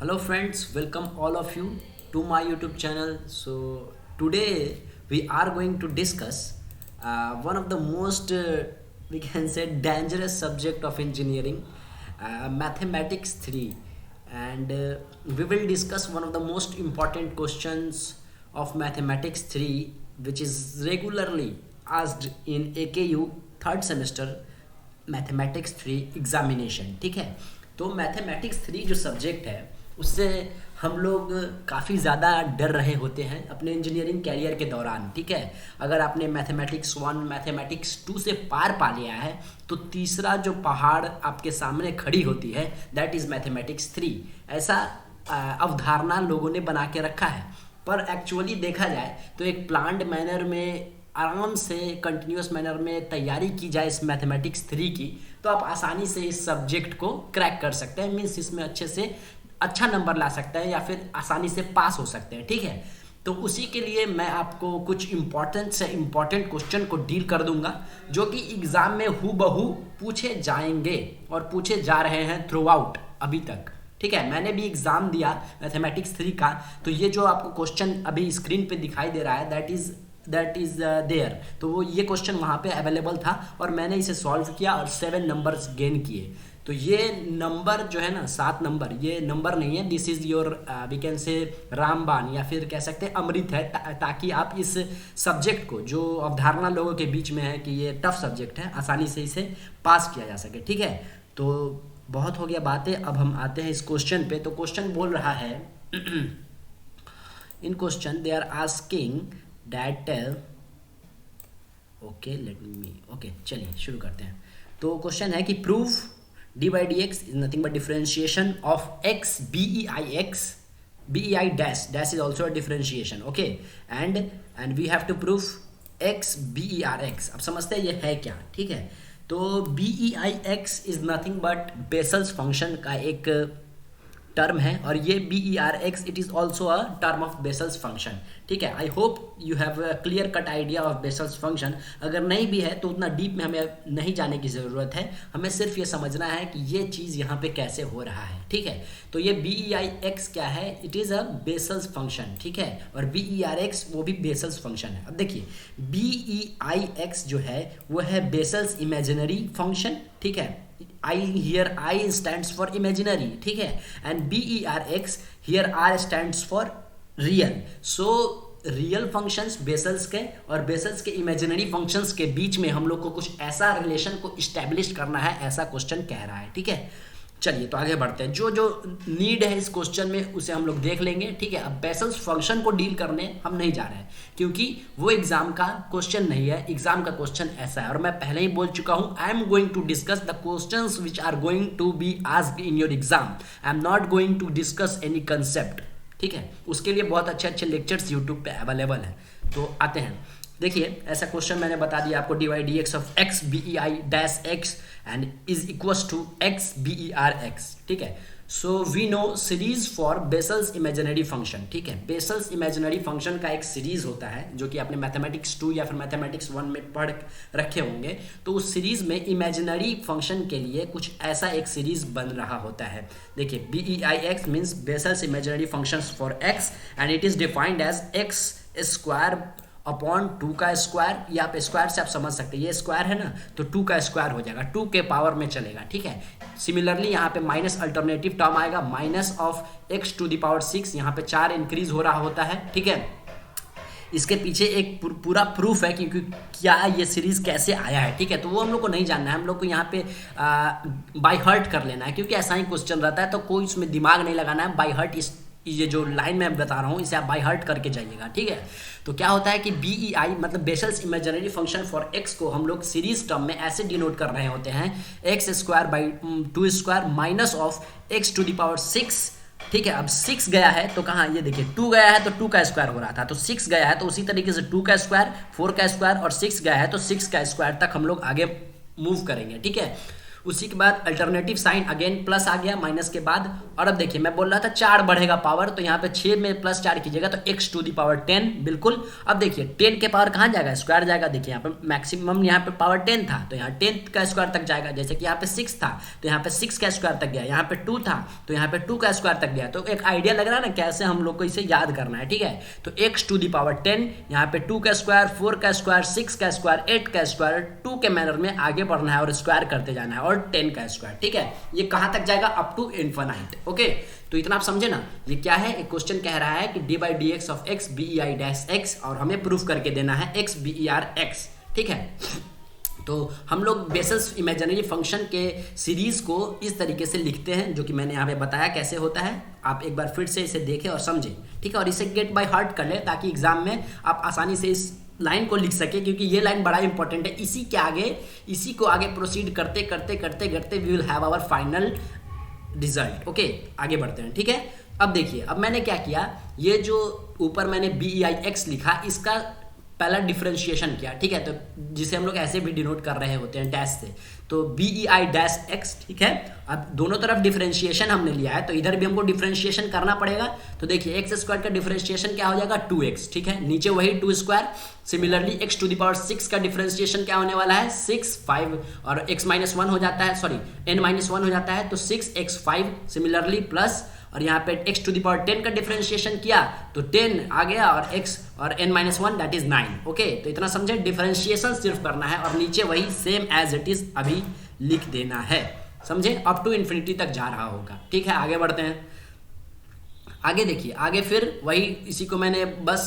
Hello friends, welcome all of you to my YouTube channel. So today we are going to discuss one of the most we can say dangerous subject of engineering, mathematics 3, and we will discuss one of the most important questions of mathematics 3 which is regularly asked in AKU third semester mathematics 3 examination. ठीक है, तो mathematics 3 जो subject है उससे हम लोग काफ़ी ज़्यादा डर रहे होते हैं अपने इंजीनियरिंग कैरियर के दौरान। ठीक है, अगर आपने मैथमेटिक्स 1 मैथमेटिक्स 2 से पार पा लिया है तो तीसरा जो पहाड़ आपके सामने खड़ी होती है दैट इज़ मैथमेटिक्स 3। ऐसा अवधारणा लोगों ने बना के रखा है, पर एक्चुअली देखा जाए तो एक प्लान्ड मैनर में आराम से कंटिन्यूस मैनर में तैयारी की जाए इस मैथमेटिक्स 3 की तो आप आसानी से इस सब्जेक्ट को क्रैक कर सकते हैं। मीन्स इसमें अच्छे से अच्छा नंबर ला सकते हैं या फिर आसानी से पास हो सकते हैं। ठीक है, तो उसी के लिए मैं आपको कुछ इम्पोर्टेंट से इम्पोर्टेंट क्वेश्चन को डील कर दूंगा जो कि एग्ज़ाम में हूबहू पूछे जाएंगे और पूछे जा रहे हैं थ्रू आउट अभी तक। ठीक है, मैंने भी एग्ज़ाम दिया मैथमेटिक्स 3 का, तो ये जो आपको क्वेश्चन अभी स्क्रीन पे दिखाई दे रहा है दैट इज़ देयर, तो वो ये क्वेश्चन वहाँ पे अवेलेबल था और मैंने इसे सॉल्व किया और 7 नंबर्स गेन किए। तो ये नंबर जो है ना 7 नंबर, ये नंबर नहीं है, this is your we can say रामबाण या फिर कह सकते हैं अमृत है, ताकि आप इस सब्जेक्ट को जो अवधारणा लोगों के बीच में है कि ये टफ सब्जेक्ट है आसानी से इसे पास किया जा सके। ठीक है, तो बहुत हो गया बातें, अब हम आते हैं इस क्वेश्चन पे। तो क्वेश्चन बोल रहा है in question they are asking that okay चलिए शुरू करते हैं। तो क्वेश्चन है कि prove D by D X is nothing but differentiation of X B E I dash is also a differentiation. Okay, and we have to proof X B E R X. अब समझते हैं ये है क्या। ठीक है, तो B E I X is nothing but Bessel's function का एक टर्म है और ये B E R X it is also a term of Bessel's function. ठीक है, I hope you have a clear cut idea of Bessel's function. अगर नहीं भी है तो उतना डीप में हमें नहीं जाने की ज़रूरत है, हमें सिर्फ ये समझना है कि ये चीज़ यहाँ पे कैसे हो रहा है। ठीक है, तो ये बी ई आई एक्स क्या है, it is a vessels function. ठीक है, और बी ई आर एक्स वो भी बेसल्स फंक्शन है। अब देखिए बी ई आई एक्स जो है वो है बेसल्स इमेजिनरी फंक्शन। ठीक है, I here I stands for imaginary. ठीक है, and BERX here R stands for real. So real functions vessels के और बेसल्स के इमेजिनरी फंक्शंस के बीच में हम लोग को कुछ ऐसा रिलेशन को इस्टेब्लिश करना है, ऐसा क्वेश्चन कह रहा है। ठीक है, चलिए तो आगे बढ़ते हैं। जो जो नीड है इस क्वेश्चन में उसे हम लोग देख लेंगे। ठीक है, अब बेसल्स फंक्शन को डील करने हम नहीं जा रहे हैं क्योंकि वो एग्जाम का क्वेश्चन नहीं है। एग्जाम का क्वेश्चन ऐसा है और मैं पहले ही बोल चुका हूं, I am going to discuss the questions which are going to be asked in your exam. I am not going to discuss any concept. ठीक है, उसके लिए बहुत अच्छे अच्छे लेक्चर्स यूट्यूब पे अवेलेबल हैं। तो आते हैं, देखिए ऐसा क्वेश्चन मैंने बता दिया आपको, D Y D X of X B E I dash X and is equals to X B E R X. ठीक है, so we know series for Bessel's imaginary function. ठीक है, बेसल्स इमेजिनरी फंक्शन का एक series होता है जो कि आपने मैथमेटिक्स 2 या फिर मैथमेटिक्स 1 में पढ़ रखे होंगे। तो उस सीरीज में इमेजिनरी फंक्शन के लिए कुछ ऐसा एक सीरीज बन रहा होता है। देखिए B E I X means Bessel's imaginary functions for X and it is defined as X square upon 2 का स्क्वायर, या आप स्क्वायर से आप समझ सकते हैं, ये स्क्वायर है ना तो 2 का स्क्वायर हो जाएगा, 2 के पावर में चलेगा। ठीक है, सिमिलरली यहाँ पे माइनस अल्टरनेटिव टर्म आएगा, minus of X to the power 6, यहाँ पे 4 इंक्रीज हो रहा होता है। ठीक है, इसके पीछे एक पूरा प्रूफ है क्योंकि क्या ये सीरीज कैसे आया है। ठीक है, तो वो हम लोग को नहीं जानना है, हम लोग को यहाँ पे बाय हार्ट कर लेना है क्योंकि ऐसा ही क्वेश्चन रहता है, तो कोई इसमें दिमाग नहीं लगाना है। बाय हार्ट ये जो लाइन मैं बता रहा हूँ इसे आप बाय हार्ट करके जाइएगा। ठीक है, तो क्या होता है कि बी ई आई मतलब vessels imaginary function for x को हम लोग सीरीज टर्म में ऐसे डिनोट कर रहे होते हैं, X square by 2 square minus of X to the power 6। ठीक है, अब 6 गया है तो कहाँ, ये देखिए 2 गया है तो 2 का स्क्वायर हो रहा था, तो 6 गया है तो उसी तरीके से 2 का स्क्वायर, 4 का स्क्वायर और 6 गया है तो 6 का स्क्वायर तक हम लोग आगे मूव करेंगे। ठीक है, उसी के बाद अल्टरनेटिव साइन अगेन प्लस आ गया माइनस के बाद। और अब देखिए मैं बोल रहा था 4 बढ़ेगा पावर, तो यहाँ पे 6 में प्लस 4 कीजिएगा तो x टू दी पावर 10 बिल्कुल। अब देखिए 10 के पावर कहाँ जाएगा, स्क्वायर जाएगा। देखिए यहाँ पे मैक्सिमम यहाँ पे पावर 10 था तो यहाँ 10 का स्क्वायर तक जाएगा। जैसे कि यहाँ पे 6 था तो यहाँ पे 6 का स्क्वायर तक गया, यहाँ पे 2 था तो यहाँ पे 2 का स्क्वायर तक गया। तो एक आइडिया लग रहा है ना कैसे हम लोग को इसे याद करना है, ठीक है। तो x टू दी पावर 10, यहाँ पे 2 का स्क्वायर, 4 का स्क्वायर, 6 का स्क्वायर, 8 का स्क्वायर, 2 के मैनर में आगे बढ़ना है और स्क्वायर करते जाना है, और 10 का स्क्वायर, ठीक है। ये कहाँ तक जाएगा, अप टू इन्फिनाइट। ओके, तो इतना आप समझे ना। ये क्या है, एक क्वेश्चन कह रहा है कि D by D X of X B E I dash X, और हमें प्रूफ करके देना है X B E R X, ठीक है। तो हम लोग बेसिस इमेजिनरी फंक्शन के सीरीज को इस तरीके से लिखते हैं, जो कि मैंने यहाँ पे बताया कैसे होता है। आप एक बार फिर से इसे देखें और समझें, ठीक है, और इसे गेट बाय हार्ट कर लें ताकि एग्जाम में आप आसानी से इस लाइन को लिख सके, क्योंकि ये लाइन बड़ा इंपॉर्टेंट है। इसी को आगे प्रोसीड करते करते we will have our final result. Okay, आगे बढ़ते हैं, ठीक है। अब देखिए, अब मैंने क्या किया, ये जो ऊपर मैंने बी ई आई एक्स लिखा, इसका पहला डिफरेंशिएशन किया, ठीक है, तो जिसे हम लोग ऐसे भी डिनोट कर रहे होते हैं डैश से, तो B E I dash X, ठीक है। अब दोनों तरफ डिफरेंशिएशन हमने लिया है तो इधर भी हमको डिफरेंशिएशन करना पड़ेगा। तो देखिए एक्स स्क्वायर का डिफरेंशिएशन क्या हो जाएगा, 2x, ठीक है, नीचे वही 2 square. Similarly X to the power 6 का डिफरेंशिएशन क्या होने वाला है, 6, 5 और x माइनस 1 हो जाता है, सॉरी n माइनस 1 हो जाता है, तो 6x 5 सिमिलरली प्लस, और यहाँ पे x टू द पावर 10 का डिफरेंशिएशन किया तो 10 आ गया, और x और n minus 1 that is 9। Okay, तो इतना समझे, डिफरेंशिएशन सिर्फ करना है और नीचे वही सेम एज इट इज अभी लिख देना है, समझे, अप टू इन्फिनिटी तक जा रहा होगा, ठीक है। आगे बढ़ते हैं, आगे देखिए, आगे फिर वही इसी को मैंने बस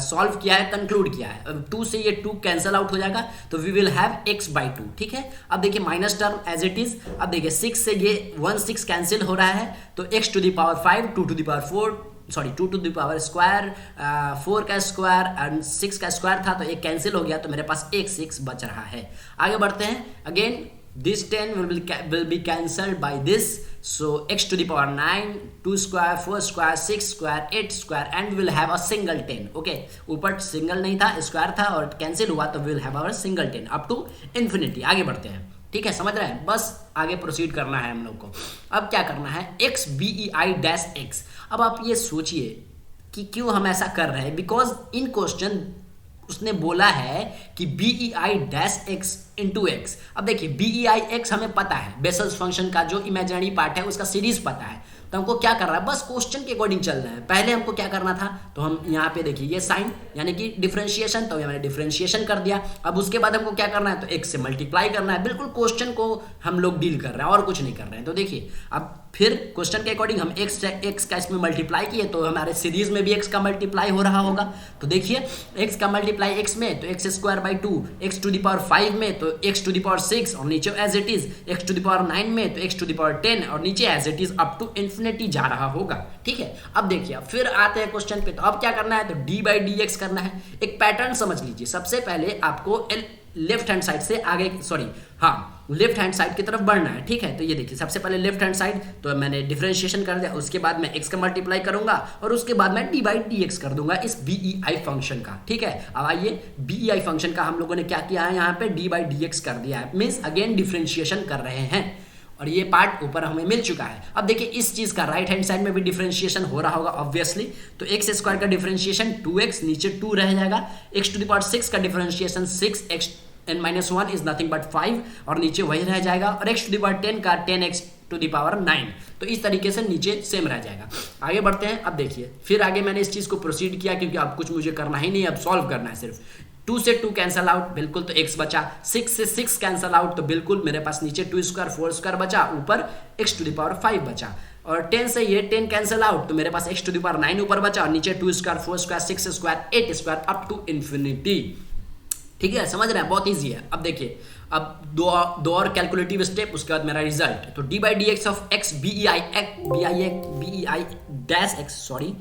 सॉल्व किया है, कंक्लूड किया है। 2 से ये 2 कैंसिल आउट हो जाएगा तो we will have x by 2, ठीक है। अब देखिए minus term as it is. अब देखिए 6 से ये 1 6 कैंसिल हो रहा है तो x to the power 5, 2 to the power 4, sorry 2 to the power square, 4 का स्क्वायर एंड 6 का स्क्वायर था तो एक कैंसिल हो गया, तो मेरे पास एक 6 बच रहा है। आगे बढ़ते हैं, again this 10 will be cancelled by this, so x to the power 9, 2 square, 4 square, 6 square, 8 square, and we will have a single 10. okay, ऊपर सिंगल नहीं था, स्क्वायर था और कैंसिल हुआ तो we will have our single 10 up to infinity। आगे बढ़ते हैं, ठीक है, समझ रहे हैं, बस आगे प्रोसीड करना है हम लोग को। अब क्या करना है, x B E I dash X. अब आप ये सोचिए कि क्यों हम ऐसा कर रहे हैं, बिकॉज इन क्वेश्चन उसने बोला है कि B E I dash X into X. अब देखिए बी ई आई एक्स हमें पता है, बेसल्स फंक्शन का जो इमेजिनरी पार्ट है उसका सीरीज पता है, तो हमको क्या कर रहा है, बस क्वेश्चन के अकॉर्डिंग चल रहा है। पहले हमको क्या करना था, तो हम यहाँ पे देखिए ये साइन यानी कि डिफरेंशिएशन, तो मैंने डिफरेंशिएशन कर दिया। अब उसके बाद हमको क्या करना है, तो x से मल्टीप्लाई करना है। बिल्कुल क्वेश्चन को हम लोग डील कर रहे हैं और कुछ नहीं कर रहे हैं। तो देखिए अब फिर क्वेश्चन के अकॉर्डिंग हम x का इसमें मल्टीप्लाई किए तो हमारे सीरीज में भी x का मल्टीप्लाई हो रहा होगा। तो देखिए x का मल्टीप्लाई x में तो x square by 2, x to the power 5 में तो x टू द पावर 6 और नीचे as it is, x to the power 9 में तो x टू द पावर 10 और नीचे as it is up to infinity जा रहा होगा, ठीक है। अब देखिए फिर आते हैं क्वेश्चन पे, तो अब क्या करना है, तो डी बाई डी एक्स करना है। एक पैटर्न समझ लीजिए, सबसे पहले आपको लेफ्ट हैंड साइड से आगे, सॉरी हाँ, लेफ्ट हैंड साइड की तरफ बढ़ना है, ठीक है। तो ये देखिए सबसे पहले लेफ्ट हैंड साइड तो मैंने डिफरेंशिएशन कर दिया, उसके बाद मैं x का मल्टीप्लाई करूंगा और उसके बाद मैं डी बाई डी एक्स कर दूंगा इस बी ई आई फंक्शन का, ठीक है। अब आइए बी ई आई फंक्शन का हम लोगों ने क्या किया है, यहाँ पे डी बाई डी एक्स कर दिया है, मीन्स अगेन डिफरेंशिएशन कर रहे हैं और ये पार्ट ऊपर हमें मिल चुका है। अब देखिए इस चीज का राइट हैंड साइड में भी डिफरेंशिएशन हो रहा होगा ऑब्वियसली, तो x स्क्वायर का डिफरेंशिएशन 2x, नीचे 2 रह जाएगा, x टू द पावर 6 का differentiation 6x n minus 1 is nothing but 5 और नीचे वही रह जाएगा, और x टू द पावर 10 का 10x टू द पावर 9, तो इस तरीके से नीचे सेम रह जाएगा। आगे बढ़ते हैं, अब देखिए फिर आगे मैंने इस चीज को प्रोसीड किया क्योंकि अब कुछ मुझे करना ही नहीं, अब सॉल्व करना है सिर्फ। 2 से 2 कैंसल आउट, बिल्कुल, तो x बचा। 6 से 6 कैंसल आउट, तो बिल्कुल मेरे पास नीचे 2 स्क्वायर 4 स्क्वायर बचा, ऊपर x टू द पावर 5 बचा। और 10 से ये 10 कैंसल आउट, तो मेरे पास x टू द पावर 9 ऊपर बचा और नीचे 2 square 4 square 6 square 8 square up to infinity, ठीक है, समझ रहे हैं, बहुत ईजी है। अब देखिए अब दो और कैलकुलेटिव स्टेप, उसके बाद मेरा रिजल्ट, तो D by D X of X B E I dash X, sorry,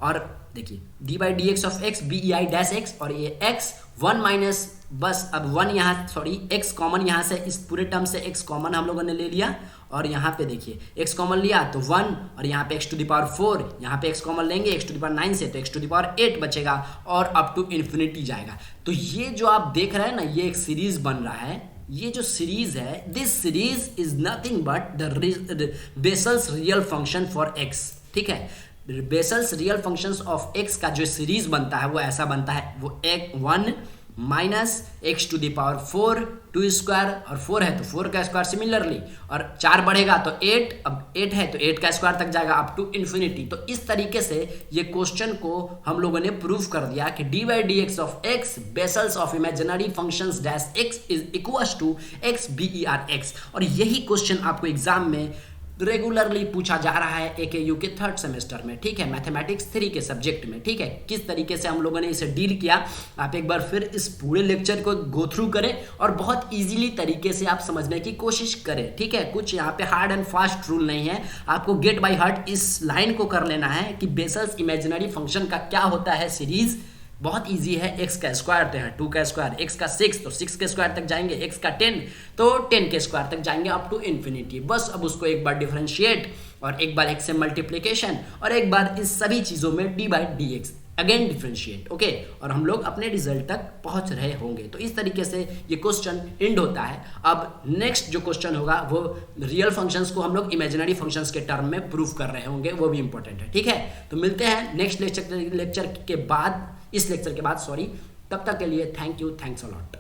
और देखिए D by D X of X B E I dash X, और ये एक्स 1 माइनस, बस अब 1 यहाँ, सॉरी x कॉमन यहाँ से, इस पूरे टर्म से x कॉमन हम लोगों ने ले लिया, और यहाँ पे देखिए x कॉमन लिया तो 1, और यहाँ पे x टू द पावर 4, यहाँ पे x कॉमन लेंगे x टू द पावर 9 से तो x टू द पावर 8 बचेगा और अप टू इन्फिनिटी जाएगा। तो ये जो आप देख रहे हैं ना, ये एक सीरीज बन रहा है, ये जो सीरीज है, this series is nothing but the vessels real function for x, ठीक है। Vessels real functions of x का जो सीरीज बनता है वो ऐसा बनता है, वो एक 1 minus X to the power 4 2 square, और 4 है तो 4 का स्क्वायर सिमिलरली, और 4 बढ़ेगा तो 8, अब 8 है तो 8 का स्क्वायर तक जाएगा अप टू इन्फिनिटी। तो इस तरीके से ये क्वेश्चन को हम लोगों ने प्रूव कर दिया कि D by D X of X Bessel's of imaginary functions dash X is equals to X B E R X. और यही क्वेश्चन आपको एग्जाम में रेगुलरली पूछा जा रहा है AKU के 3rd सेमेस्टर में, ठीक है, मैथमेटिक्स 3 के सब्जेक्ट में, ठीक है। किस तरीके से हम लोगों ने इसे डील किया, आप एक बार फिर इस पूरे लेक्चर को गो थ्रू करें और बहुत इजीली तरीके से आप समझने की कोशिश करें, ठीक है। कुछ यहाँ पे हार्ड एंड फास्ट रूल नहीं है, आपको गेट बाय हार्ट इस लाइन को कर लेना है कि बेसल्स इमेजिनरी फंक्शन का क्या होता है सीरीज। बहुत इजी है, x का स्क्वायर तो है 2 का स्क्वायर, x का 6 तो 6 के स्क्वायर तक जाएंगे, x का 10 तो 10 के स्क्वायर तक जाएंगे अप टू इन्फिनिटी। बस अब उसको एक बार डिफरेंशिएट और एक बार x से मल्टीप्लिकेशन और एक बार इस सभी चीज़ों में D by D x again differentiate, okay, और हम लोग अपने रिजल्ट तक पहुंच रहे होंगे। तो इस तरीके से ये क्वेश्चन एंड होता है। अब नेक्स्ट जो क्वेश्चन होगा वो रियल फंक्शंस को हम लोग इमेजिनरी फंक्शंस के टर्म में प्रूव कर रहे होंगे, वो भी इंपॉर्टेंट है, ठीक है। तो मिलते हैं नेक्स्ट लेक्चर के बाद, इस लेक्चर के बाद सॉरी। तब तक के लिए thank you, thanks a lot.